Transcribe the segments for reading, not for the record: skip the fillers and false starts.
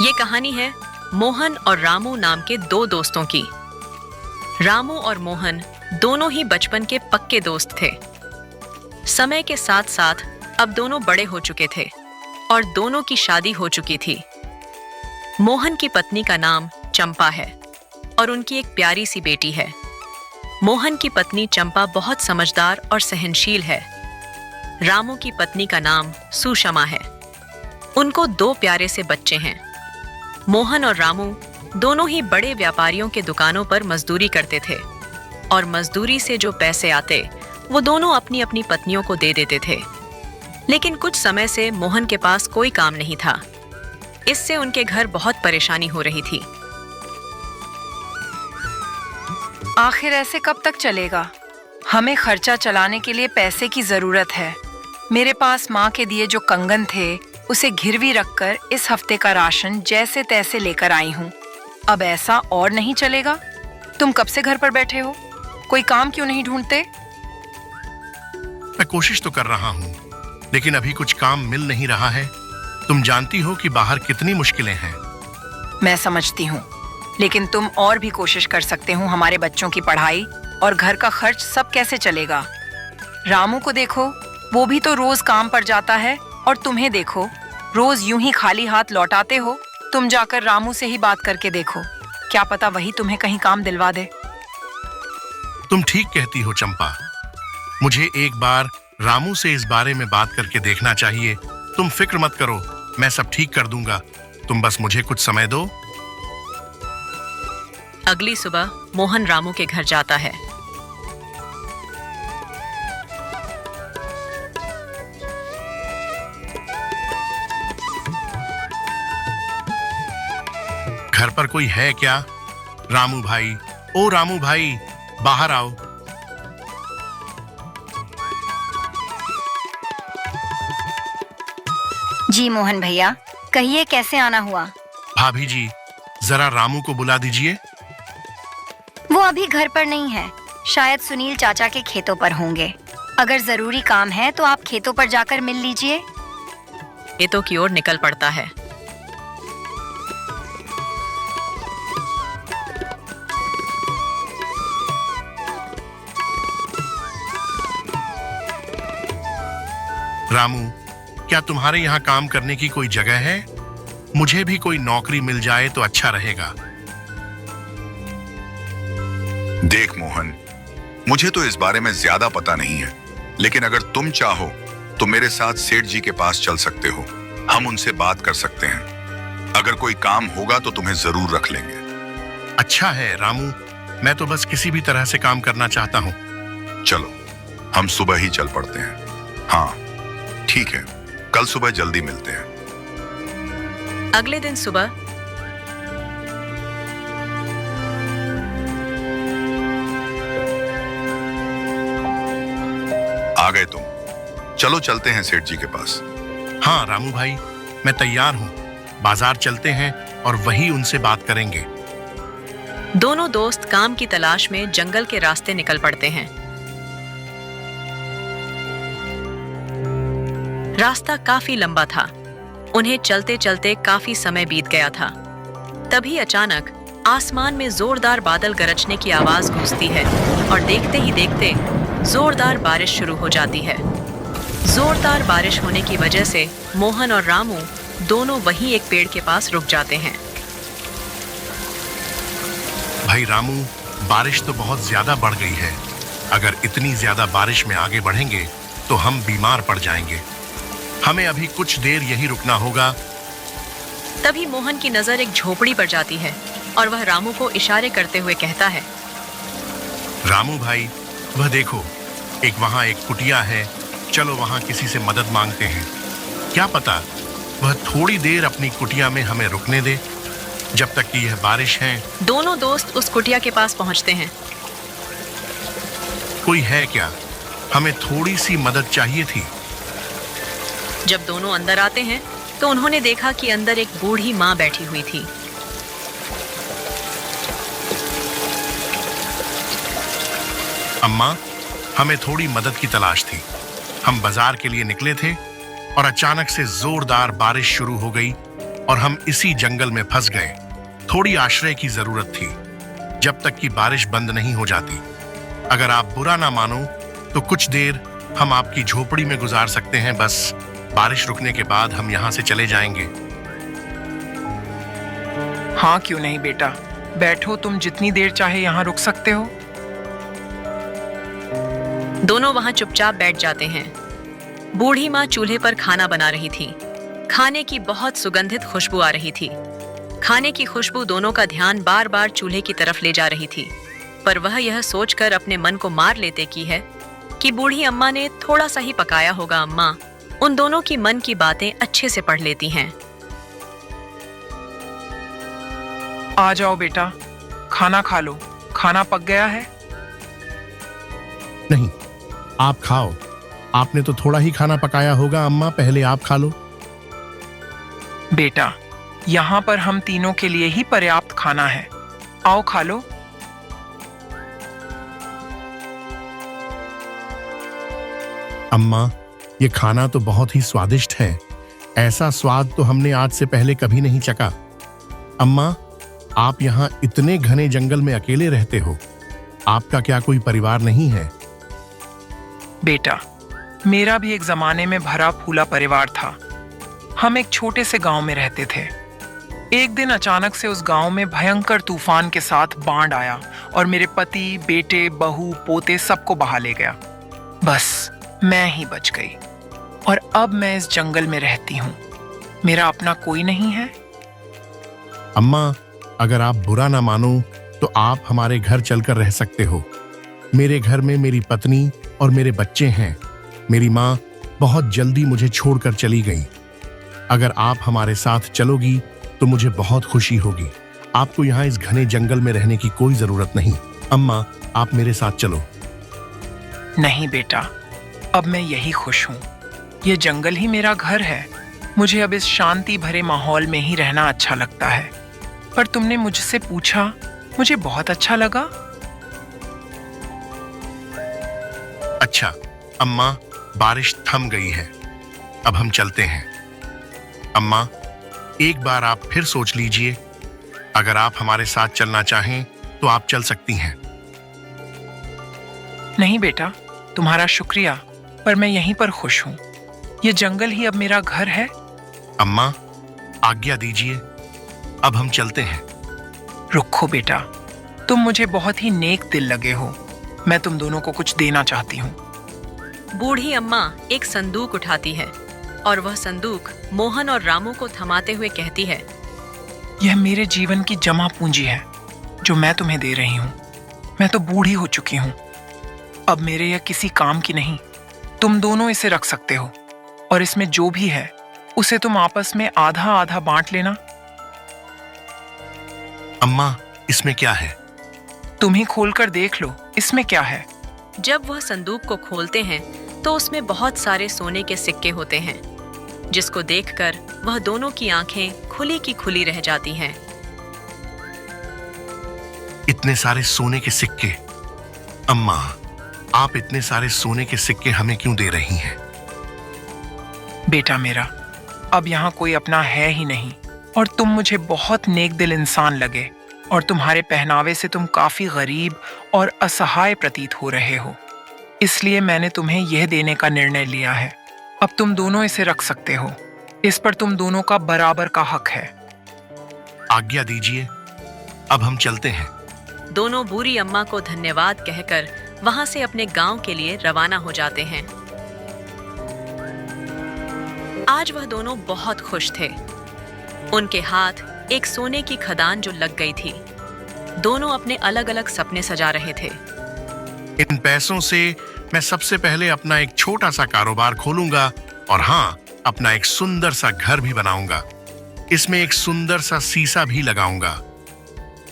ये कहानी है मोहन और रामू नाम के दो दोस्तों की। रामू और मोहन दोनों ही बचपन के पक्के दोस्त थे। समय के साथ साथ अब दोनों बड़े हो चुके थे और दोनों की शादी हो चुकी थी। मोहन की पत्नी का नाम चंपा है और उनकी एक प्यारी सी बेटी है। मोहन की पत्नी चंपा बहुत समझदार और सहनशील है। रामू की पत्नी का नाम सुषमा है। उनको दो प्यारे से बच्चे हैं। मोहन और रामू दोनों ही बड़े व्यापारियों के दुकानों पर मजदूरी करते थे और मजदूरी से जो पैसे आते वो दोनों अपनी अपनी पत्नियों को दे देते थे। लेकिन कुछ समय से मोहन के पास कोई काम नहीं था। इससे उनके घर बहुत परेशानी हो रही थी। आखिर ऐसे कब तक चलेगा? हमें खर्चा चलाने के लिए पैसे की जरूरत है। मेरे पास माँ के दिए जो कंगन थे उसे गिरवी रखकर इस हफ्ते का राशन जैसे तैसे लेकर आई हूँ। अब ऐसा और नहीं चलेगा। तुम कब से घर पर बैठे हो? कोई काम क्यों नहीं ढूंढते? मैं कोशिश तो कर रहा हूँ, लेकिन अभी कुछ काम मिल नहीं रहा है। तुम जानती हो कि बाहर कितनी मुश्किलें हैं। मैं समझती हूँ, लेकिन तुम और भी कोशिश कर सकते हो। हमारे बच्चों की पढ़ाई और घर का खर्च सब कैसे चलेगा? रामू को देखो, वो भी तो रोज काम पर जाता है, और तुम्हें देखो, रोज यूं ही खाली हाथ लौटाते हो। तुम जाकर रामू से ही बात करके देखो, क्या पता वही तुम्हें कहीं काम दिलवा दे। तुम ठीक कहती हो चंपा। मुझे एक बार रामू से इस बारे में बात करके देखना चाहिए। तुम फिक्र मत करो, मैं सब ठीक कर दूंगा। तुम बस मुझे कुछ समय दो। अगली सुबह मोहन रामू के घर जाता है। घर पर कोई है क्या? रामू भाई, ओ रामू भाई, बाहर आओ। जी मोहन भैया, कहिए कैसे आना हुआ? भाभी जी, जरा रामू को बुला दीजिए। वो अभी घर पर नहीं है, शायद सुनील चाचा के खेतों पर होंगे। अगर जरूरी काम है तो आप खेतों पर जाकर मिल लीजिए। खेतों की ओर निकल पड़ता है। रामू, क्या तुम्हारे यहाँ काम करने की कोई जगह है? मुझे भी कोई नौकरी मिल जाए तो अच्छा रहेगा। देख मोहन, मुझे तो इस बारे में ज्यादा पता नहीं है, लेकिन अगर तुम चाहो तो मेरे साथ सेठ जी के पास चल सकते हो। हम उनसे बात कर सकते हैं। अगर कोई काम होगा तो तुम्हें जरूर रख लेंगे। अच्छा है रामू, मैं तो बस किसी भी तरह से काम करना चाहता हूँ। चलो, हम सुबह ही चल पड़ते हैं। हाँ ठीक है, कल सुबह जल्दी मिलते हैं। अगले दिन सुबह आ गए तुम? चलो चलते हैं सेठ जी के पास। हाँ रामू भाई, मैं तैयार हूँ। बाजार चलते हैं और वही उनसे बात करेंगे। दोनों दोस्त काम की तलाश में जंगल के रास्ते निकल पड़ते हैं। रास्ता काफी लंबा था। उन्हें चलते चलते काफी समय बीत गया था। तभी अचानक आसमान में जोरदार बादल गरजने की आवाज गूंजती है और देखते ही देखते जोरदार बारिश शुरू हो जाती है। जोरदार बारिश होने की वजह से मोहन और रामू दोनों वहीं एक पेड़ के पास रुक जाते हैं। भाई रामू, बारिश तो बहुत ज्यादा बढ़ गई है। अगर इतनी ज्यादा बारिश में आगे बढ़ेंगे तो हम बीमार पड़ जाएंगे। हमें अभी कुछ देर यहीं रुकना होगा। तभी मोहन की नजर एक झोपड़ी पर जाती है और वह रामू को इशारे करते हुए कहता है, रामू भाई, वह देखो, वहां एक कुटिया है। चलो वहां किसी से मदद मांगते हैं। क्या पता वह थोड़ी देर अपनी कुटिया में हमें रुकने दे, जब तक कि यह बारिश है। दोनों दोस्त उस कुटिया के पास पहुंचते हैं। कोई है क्या? हमें थोड़ी सी मदद चाहिए थी। जब दोनों अंदर आते हैं तो उन्होंने देखा कि अंदर एक बूढ़ी माँ बैठी हुई थी। अम्मा, हमें थोड़ी मदद की तलाश थी। हम बाजार के लिए निकले थे और अचानक से जोरदार बारिश शुरू हो गई और हम इसी जंगल में फंस गए। थोड़ी आश्रय की जरूरत थी जब तक कि बारिश बंद नहीं हो जाती। अगर आप बुरा ना मानो तो कुछ देर हम आपकी झोपड़ी में गुजार सकते हैं। बस बारिश रुकने के बाद हम यहाँ से चले जाएंगे। हाँ, क्यों नहीं बेटा, बैठो, तुम जितनी देर चाहे यहाँ रुक सकते हो। दोनों वहां चुपचाप बैठ जाते हैं। बूढ़ी माँ चूल्हे पर खाना बना रही थी। खाने की बहुत सुगंधित खुशबू आ रही थी। खाने की खुशबू दोनों का ध्यान बार बार चूल्हे की तरफ ले जा रही थी, पर वह यह सोचकर अपने मन को मार लेते की है कि बूढ़ी अम्मा ने थोड़ा सा ही पकाया होगा। अम्मा उन दोनों की मन की बातें अच्छे से पढ़ लेती हैं। आ जाओ बेटा, खाना खा लो, खाना पक गया है। नहीं, आप खाओ। आपने तो थोड़ा ही खाना पकाया होगा अम्मा, पहले आप खा लो। बेटा, यहाँ पर हम तीनों के लिए ही पर्याप्त खाना है, आओ खा लो। अम्मा, ये खाना तो बहुत ही स्वादिष्ट है। ऐसा स्वाद तो हमने आज से पहले कभी नहीं चखा। अम्मा, आप यहाँ इतने घने जंगल में अकेले रहते हो, आपका क्या कोई परिवार नहीं है? बेटा, मेरा भी एक जमाने में भरा फूला परिवार था। हम एक छोटे से गांव में रहते थे। एक दिन अचानक से उस गांव में भयंकर तूफान के साथ बाढ़ आया और मेरे पति, बेटे, बहू, पोते सबको बहा ले गया। बस मैं ही बच गई और अब मैं इस जंगल में रहती हूँ। मेरा अपना कोई नहीं है। अम्मा, अगर आप बुरा ना मानो तो आप हमारे घर चलकर रह सकते हो। मेरे घर में मेरी पत्नी और मेरे बच्चे हैं। मेरी माँ बहुत जल्दी मुझे छोड़कर चली गई। अगर आप हमारे साथ चलोगी तो मुझे बहुत खुशी होगी। आपको यहाँ इस घने जंगल में रहने की कोई जरूरत नहीं। अम्मा, आप मेरे साथ चलो। नहीं बेटा, अब मैं यही खुश हूँ। ये जंगल ही मेरा घर है। मुझे अब इस शांति भरे माहौल में ही रहना अच्छा लगता है। पर तुमने मुझसे पूछा, मुझे बहुत अच्छा लगा। अच्छा अम्मा, बारिश थम गई है, अब हम चलते हैं। अम्मा, एक बार आप फिर सोच लीजिए। अगर आप हमारे साथ चलना चाहें तो आप चल सकती हैं। नहीं बेटा, तुम्हारा शुक्रिया, पर मैं यहीं पर खुश हूँ। ये जंगल ही अब मेरा घर है। अम्मा, आज्ञा दीजिए, अब हम चलते हैं। रुको बेटा, तुम मुझे बहुत ही नेक दिल लगे हो। मैं तुम दोनों को कुछ देना चाहती हूँ। बूढ़ी अम्मा एक संदूक उठाती है और वह संदूक मोहन और रामू को थमाते हुए कहती है, यह मेरे जीवन की जमा पूंजी है जो मैं तुम्हें दे रही हूँ। मैं तो बूढ़ी हो चुकी हूँ, अब मेरे यह किसी काम की नहीं। तुम दोनों इसे रख सकते हो और इसमें जो भी है उसे तुम आपस में आधा आधा बांट लेना। अम्मा, इसमें क्या है? तुम ही खोलकर देख लो, इसमें क्या है। जब वह संदूक को खोलते हैं तो उसमें बहुत सारे सोने के सिक्के होते हैं, जिसको देखकर वह दोनों की आंखें खुली की खुली रह जाती हैं। इतने सारे सोने के सिक्के? अम्मा, आप इतने सारे सोने के सिक्के हमें क्यों दे रही हैं? बेटा मेरा, अब यहाँ कोई अपना है ही नहीं और तुम मुझे बहुत नेक दिल इंसान लगे और तुम्हारे पहनावे से तुम काफी गरीब और असहाय प्रतीत हो रहे हो। इसलिए मैंने तुम्हें यह देने का निर्णय लिया है। अब तुम दोनों इसे रख सकते हो। इस पर तुम दोनों का बराबर का हक है। आज्ञा दीजिए, अब हम चलते हैं। दोनों बूढ़ी अम्मा को धन्यवाद कहकर वहां से अपने गांव के लिए रवाना हो जाते हैं। आज वह दोनों बहुत खुश थे। उनके हाथ एक सोने की खदान जो लग गई थी। दोनों अपने अलग अलग सपने सजा रहे थे। इन पैसों से मैं सबसे पहले अपना एक छोटा सा कारोबार खोलूंगा और हाँ, अपना एक सुंदर सा घर भी बनाऊंगा। इसमें एक सुंदर सा शीशा भी लगाऊंगा।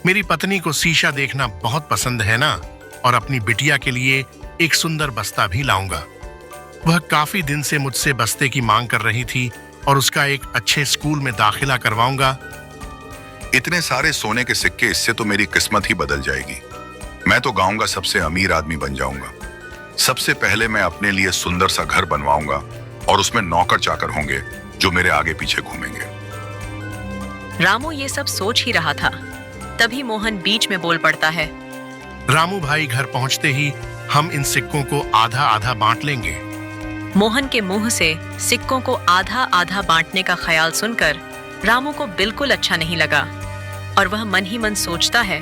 मेरी पत्नी को शीशा देखना बहुत पसंद है ना, और अपनी बिटिया के लिए एक सुंदर बस्ता भी लाऊंगा। वह काफी दिन से मुझसे बस्ते की मांग कर रही थी और उसका एक अच्छे स्कूल में दाखिला करवाऊंगा। इतने सारे सोने के सिक्के, इससे तो मेरी किस्मत ही बदल जाएगी। मैं तो गांव का सबसे अमीर आदमी बन जाऊंगा। सबसे पहले मैं अपने लिए सुंदर सा घर बनवाऊंगा और उसमें नौकर चाकर होंगे जो मेरे आगे पीछे घूमेंगे। रामू ये सब सोच ही रहा था, तभी मोहन बीच में बोल पड़ता है। रामू भाई, घर पहुंचते ही हम इन सिक्कों को आधा आधा बांट लेंगे। मोहन के मुंह से सिक्कों को आधा आधा बांटने का ख्याल सुनकर रामू को बिल्कुल अच्छा नहीं लगा और वह मन ही मन सोचता है।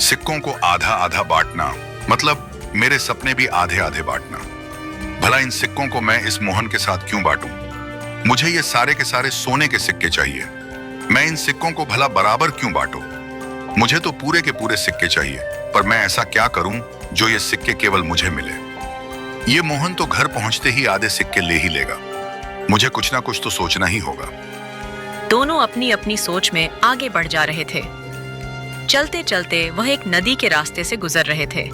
सिक्कों को आधा आधा बांटना मतलब मेरे सपने भी आधे आधे बांटना। भला इन सिक्कों को मैं इस मोहन के साथ क्यों बांटूं? मुझे ये सारे के सारे सोने के सिक्के चाहिए। मैं इन सिक्कों को भला बराबर क्यों बांटूं? मुझे तो पूरे के पूरे सिक्के चाहिए, पर मैं ऐसा क्या करूं जो ये सिक्के केवल मुझे मिले? ये मोहन तो घर पहुंचते ही आधे सिक्के ले ही लेगा। मुझे कुछ ना कुछ तो सोचना ही होगा। दोनों अपनी अपनी सोच में आगे बढ़ जा रहे थे। चलते चलते वह एक नदी के रास्ते से गुजर रहे थे।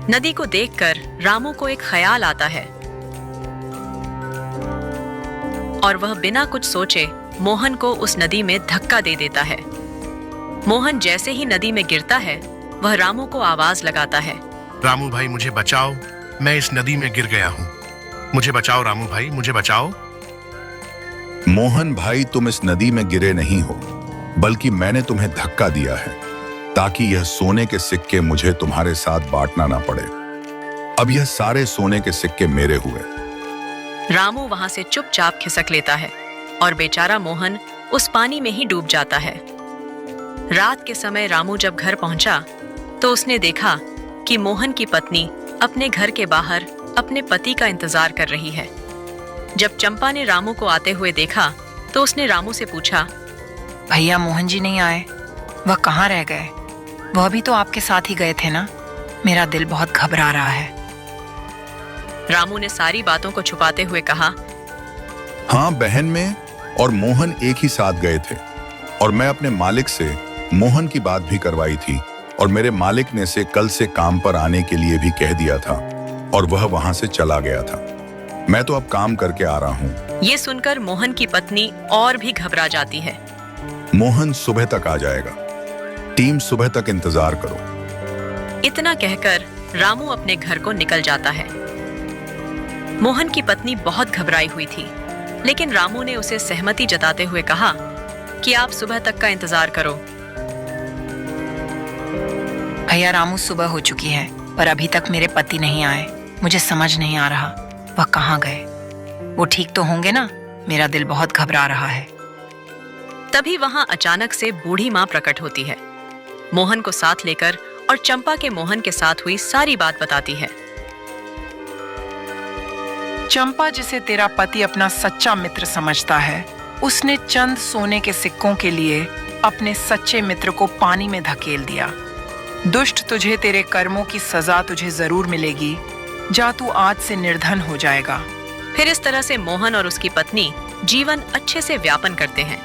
नदी को देखकर रामू को एक ख्याल आता है और वह बिना कुछ सोचे मोहन को उस नदी में धक्का दे देता है। मोहन जैसे ही नदी में गिरता है, वह रामू को आवाज लगाता है। रामू भाई, मुझे बचाओ, मैं इस नदी में गिर गया हूँ। मुझे बचाओ रामू भाई, मुझे बचाओ। मोहन भाई, तुम इस नदी में गिरे नहीं हो, बल्कि मैंने तुम्हें धक्का दिया है ताकि यह सोने के सिक्के मुझे तुम्हारे साथ बांटना ना पड़े। अब यह सारे सोने के सिक्के मेरे हुए। रामू वहां से चुपचाप खिसक लेता है और बेचारा मोहन उस पानी में ही डूब जाता है। रात के समय रामू जब घर पहुंचा तो उसने देखा कि मोहन की पत्नी अपने घर के बाहर अपने पति का इंतजार कर रही है। जब चंपा ने रामू को आते हुए देखा तो उसने रामू से पूछा, भैया मोहन जी नहीं आए? वह कहाँ रह गए? वह भी तो आपके साथ ही गए थे ना? मेरा दिल बहुत घबरा रहा है। रामू ने सारी बातों को छुपाते हुए कहा, हाँ बहन, में और मोहन एक ही साथ गए थे और मैं अपने मालिक से मोहन की बात भी करवाई थी और मेरे मालिक ने से कल से काम पर आने के लिए भी कह दिया था और वह वहां से चला गया था। मैं तो अब काम करके आ रहा हूँ। ये सुनकर मोहन की पत्नी और भी घबरा जाती है। मोहन सुबह तक आ जाएगा। टीम सुबह तक इंतजार करो। इतना कहकर रामू अपने घर को निकल जाता है। मोहन की पत्नी बहुत घबराई हुई थी, लेकिन रामू ने उसे सहमति जताते हुए कहा कि आप सुबह तक का इंतजार करो। भैया रामू, सुबह हो चुकी है पर अभी तक मेरे पति नहीं आए। मुझे समझ नहीं आ रहा वह कहाँ गए। वो ठीक तो होंगे ना? मेरा दिल बहुत घबरा रहा है। तभी वहां अचानक से बूढ़ी माँ प्रकट होती है। मोहन को साथ लेकर और चंपा के मोहन के साथ हुई सारी बात बताती है। चंपा, जिसे तेरा पति अपना सच्चा मित्र समझता है, उसने चंद सोने के सिक्कों के लिए अपने सच्चे मित्र को पानी में धकेल दिया। दुष्ट, तुझे तेरे कर्मों की सजा तुझे जरूर मिलेगी। जा, तू आज से निर्धन हो जाएगा। फिर इस तरह से मोहन और उसकी पत्नी जीवन अच्छे से व्यापन करते हैं।